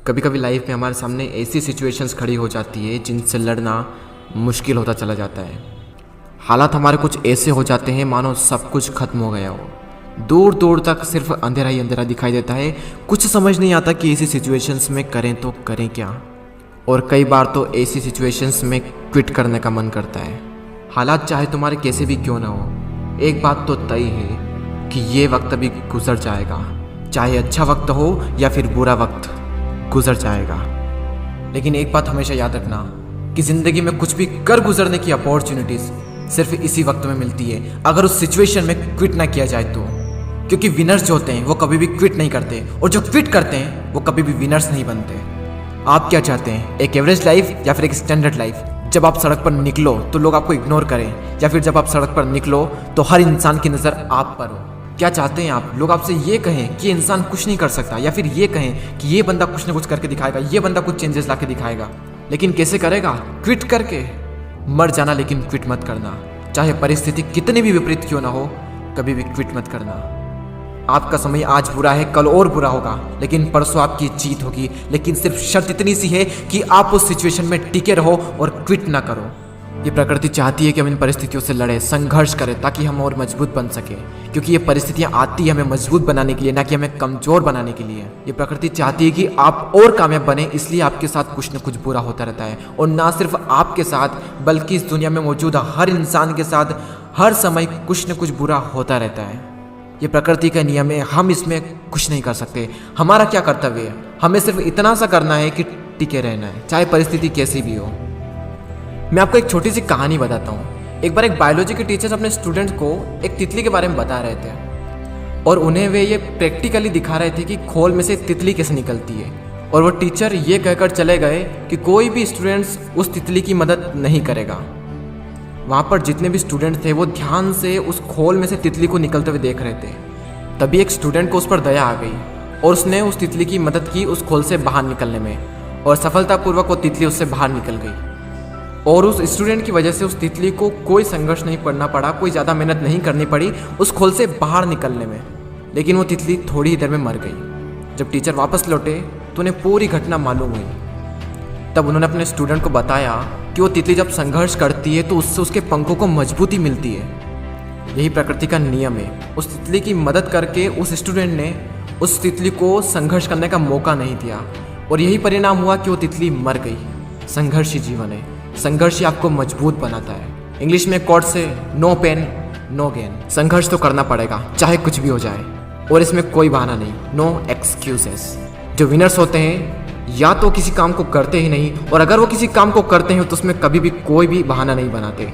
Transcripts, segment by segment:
कभी कभी लाइफ में हमारे सामने ऐसी सिचुएशंस खड़ी हो जाती है जिनसे लड़ना मुश्किल होता चला जाता है। हालात हमारे कुछ ऐसे हो जाते हैं मानो सब कुछ खत्म हो गया हो। दूर दूर तक सिर्फ अंधेरा ही अंधेरा दिखाई देता है। कुछ समझ नहीं आता कि ऐसी सिचुएशंस में करें तो करें क्या। और कई बार तो ऐसी सिचुएशंस में क्विट करने का मन करता है। हालात चाहे तुम्हारे कैसे भी क्यों ना हो, एक बात तो तय है कि ये वक्त अभी गुजर जाएगा। चाहे अच्छा वक्त हो या फिर बुरा वक्त, गुजर जाएगा। लेकिन एक बात हमेशा याद रखना कि ज़िंदगी में कुछ भी कर गुजरने की अपॉर्चुनिटीज़ सिर्फ इसी वक्त में मिलती है, अगर उस सिचुएशन में क्विट ना किया जाए तो। क्योंकि विनर्स जो होते हैं वो कभी भी क्विट नहीं करते, और जो क्विट करते हैं वो कभी भी विनर्स नहीं बनते। आप क्या चाहते हैं, एक एवरेज लाइफ या फिर एक स्टैंडर्ड लाइफ? जब आप सड़क पर निकलो तो लोग आपको इग्नोर करें, या फिर जब आप सड़क पर निकलो तो हर इंसान की नज़र आप पर हो? क्या चाहते हैं आप? लोग आपसे ये कहें कि इंसान कुछ नहीं कर सकता, या फिर ये कहें कि ये बंदा कुछ ना कुछ करके दिखाएगा, ये बंदा कुछ चेंजेस ला के दिखाएगा। लेकिन कैसे करेगा? क्विट करके। मर जाना, लेकिन क्विट मत करना। चाहे परिस्थिति कितनी भी विपरीत क्यों ना हो, कभी भी क्विट मत करना। आपका समय आज बुरा है, कल और बुरा होगा, लेकिन परसों आपकी जीत होगी। लेकिन सिर्फ शर्त इतनी सी है कि आप उस सिचुएशन में टिके रहो और क्विट ना करो। ये प्रकृति चाहती है कि हम इन परिस्थितियों से लड़ें, संघर्ष करें, ताकि हम और मजबूत बन सकें। क्योंकि ये परिस्थितियाँ आती है हमें मजबूत बनाने के लिए, ना कि हमें कमज़ोर बनाने के लिए। ये प्रकृति चाहती है कि आप और कामयाब बने, इसलिए आपके साथ कुछ न कुछ बुरा होता रहता है। और ना सिर्फ आपके साथ, बल्कि इस दुनिया में मौजूद हर इंसान के साथ हर समय कुछ न कुछ बुरा होता रहता है। ये प्रकृति का नियम है, हम इसमें कुछ नहीं कर सकते। हमारा क्या कर्तव्य है? हमें सिर्फ इतना सा करना है कि टिके रहना है, चाहे परिस्थिति कैसी भी हो। मैं आपको एक छोटी सी कहानी बताता हूँ। एक बार एक बायोलॉजी के टीचर अपने स्टूडेंट्स को एक तितली के बारे में बता रहे थे, और उन्हें वे ये प्रैक्टिकली दिखा रहे थे कि खोल में से तितली कैसे निकलती है। और वो टीचर ये कहकर चले गए कि कोई भी स्टूडेंट्स उस तितली की मदद नहीं करेगा। वहाँ पर जितने भी स्टूडेंट थे वो ध्यान से उस खोल में से तितली को निकलते हुए देख रहे थे। तभी एक स्टूडेंट को उस पर दया आ गई, और उसने उस तितली की मदद की उस खोल से बाहर निकलने में, और सफलतापूर्वक वो तितली उससे बाहर निकल गई। और उस स्टूडेंट की वजह से उस तितली को कोई संघर्ष नहीं करना पड़ा, कोई ज़्यादा मेहनत नहीं करनी पड़ी उस खोल से बाहर निकलने में। लेकिन वो तितली थोड़ी ही देर में मर गई। जब टीचर वापस लौटे तो उन्हें पूरी घटना मालूम हुई। तब उन्होंने अपने स्टूडेंट को बताया कि वो तितली जब संघर्ष करती है तो उससे उसके पंखों को मजबूती मिलती है। यही प्रकृति का नियम है। उस तितली की मदद करके उस स्टूडेंट ने उस तितली को संघर्ष करने का मौका नहीं दिया, और यही परिणाम हुआ कि वो तितली मर गई। संघर्ष ही जीवन है, संघर्ष ही आपको मजबूत बनाता है। इंग्लिश में कोट से नो पेन नो गेन। संघर्ष तो करना पड़ेगा, चाहे कुछ भी हो जाए, और इसमें कोई बहाना नहीं, नो एक्सक्यूजेस। जो विनर्स होते हैं या तो किसी काम को करते ही नहीं, और अगर वो किसी काम को करते हैं तो उसमें कभी भी कोई भी बहाना नहीं बनाते।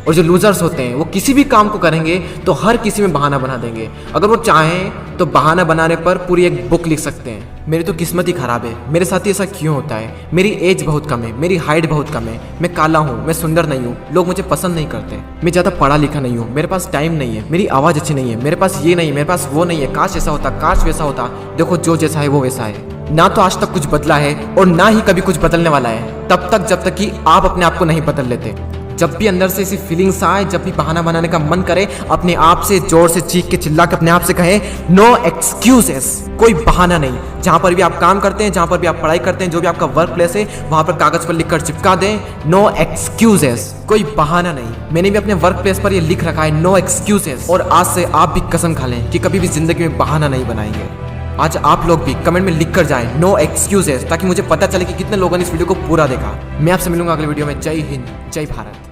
और जो लूजर्स होते हैं वो किसी भी काम को करेंगे तो हर किसी में बहाना बना देंगे। अगर वो चाहें तो बहाना बनाने पर पूरी एक बुक लिख सकते हैं। मेरी तो किस्मत ही खराब है, मेरे साथ ही ऐसा क्यों होता है, मेरी एज बहुत कम है, मेरी हाइट बहुत कम है, मैं काला हूँ, मैं सुंदर नहीं हूँ, लोग मुझे पसंद नहीं करते, मैं ज़्यादा पढ़ा लिखा नहीं हूँ, मेरे पास टाइम नहीं है, मेरी आवाज़ अच्छी नहीं है, मेरे पास ये नहीं है, मेरे पास वो नहीं है, काश ऐसा होता, काश वैसा होता। देखो, जो जैसा है वो वैसा है। ना तो आज तक कुछ बदला है और ना ही कभी कुछ बदलने वाला है, तब तक जब तक कि आप अपने आप को नहीं बदल लेते। जब भी अंदर से ऐसी फीलिंग्स आए, जब भी बहाना बनाने का मन करे, अपने आप से जोर से चीख के चिल्ला के अपने आप से कहें नो एक्सक्यूजेस। कोई बहाना नहीं। जहाँ पर भी आप काम करते हैं, जहाँ पर भी आप पढ़ाई करते हैं, जो भी आपका वर्क प्लेस है, वहाँ पर कागज पर लिखकर चिपका दें नो एक्सक्यूजेस। कोई बहाना नहीं। मैंने भी अपने वर्क प्लेस पर ये लिख रखा है नो एक्सक्यूजेस, और आज से आप भी कसम खा लें कि कभी भी जिंदगी में बहाना नहीं बनाएंगे। आज आप लोग भी कमेंट में लिख कर जाएं नो एक्सक्यूजेस, ताकि मुझे पता चले कि कितने लोगों ने इस वीडियो को पूरा देखा। मैं आपसे मिलूंगा अगले वीडियो में। जय हिंद, जय भारत।